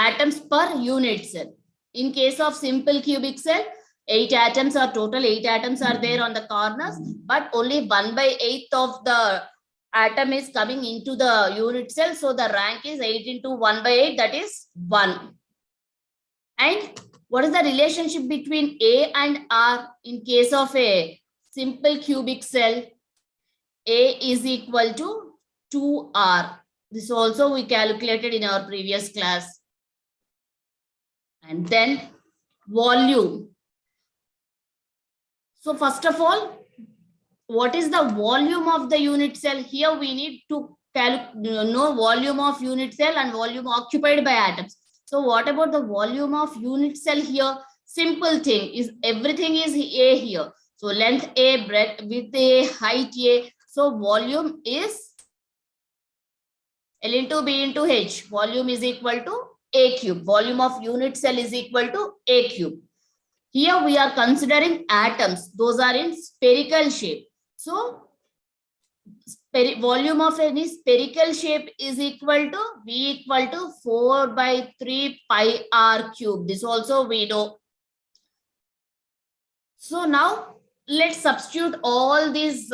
atoms per unit cell. In case of simple cubic cell, 8 atoms are total, 8 atoms are there on the corners, but only 1/8 of the atom is coming into the unit cell. So the rank is 8 into 1/8, that is 1. And what is the relationship between A and R in case of a simple cubic cell? A is equal to 2R. This also we calculated in our previous class. And then volume. So first of all, what is the volume of the unit cell? Here we need to know volume of unit cell and volume occupied by atoms. So what about the volume of unit cell here? Simple thing is everything is A here. So length A, breadth, width A, height A. So volume is L into B into H. Volume is equal to A cube. Volume of unit cell is equal to A cube. Here we are considering atoms. Those are in spherical shape. So volume of any spherical shape is equal to V equal to 4/3 pi R cube. This also we know. So now let's substitute all these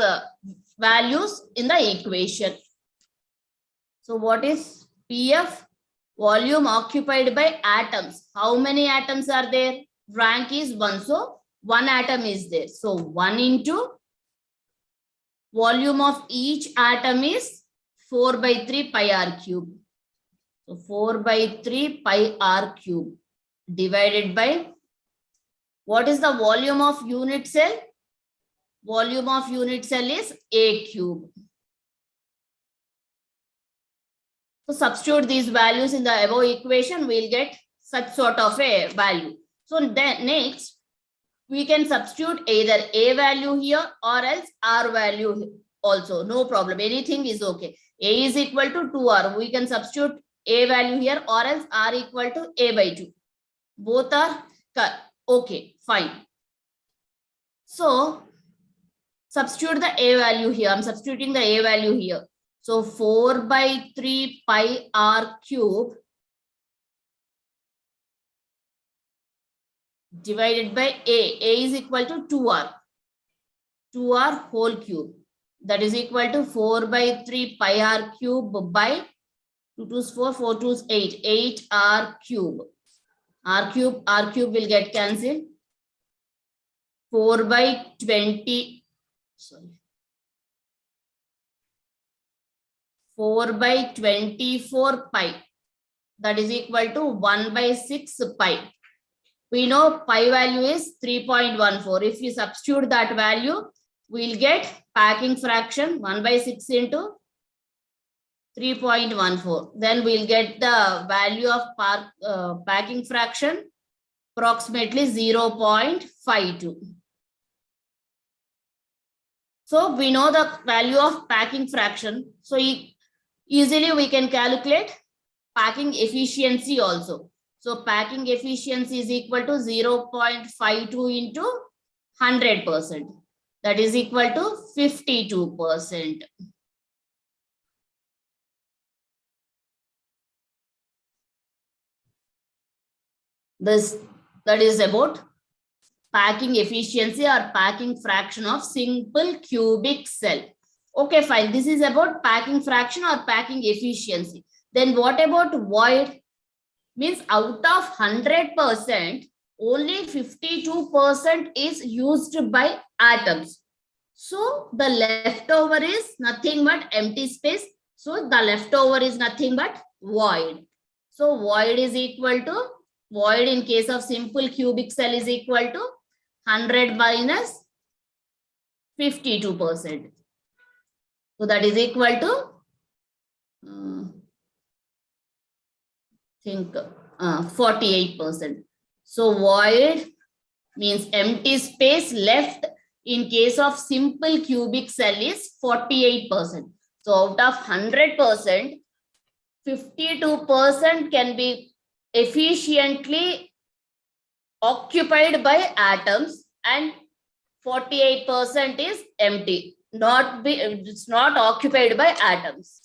values in the equation. So what is PF? Volume occupied by atoms. How many atoms are there? Rank is 1. So 1 atom is there. So 1 into volume of each atom is 4/3 pi R cube. So 4/3 pi R cube divided by, what is the volume of unit cell? Volume of unit cell is A cube. So substitute these values in the above equation, we'll get such sort of a value. So then next, we can substitute either A value here or else R value also. No problem. Anything is okay. A is equal to 2R. We can substitute A value here or else R equal to A/2. Both are okay. Fine. So substitute the A value here. I'm substituting the A value here. So 4/3 pi R cube divided by A. A is equal to 2R. 2R whole cube. That is equal to 4/3 pi R cube by 2 2's 4, 4 2's 8. 8 R cube. R cube will get cancelled. 4/20. Sorry. 4/24 pi. That is equal to 1/6 pi. We know pi value is 3.14. If you substitute that value, we'll get packing fraction 1/6 into 3.14. Then we'll get the value of packing fraction approximately 0.52. So we know the value of packing fraction. So easily we can calculate packing efficiency also. So packing efficiency is equal to 0.52 into 100%. That is equal to 52%. That is about packing efficiency or packing fraction of simple cubic cell. Okay, fine. This is about packing fraction or packing efficiency. Then what about void? Means out of 100%, only 52% is used by atoms. So the leftover is nothing but empty space. So the leftover is nothing but void. So void is equal to, void in case of simple cubic cell is equal to 100 minus 52%. So that is equal to 48%. So void means empty space left in case of simple cubic cell is 48%. So out of 100%, 52% can be efficiently occupied by atoms and 48% is empty. It's not occupied by atoms.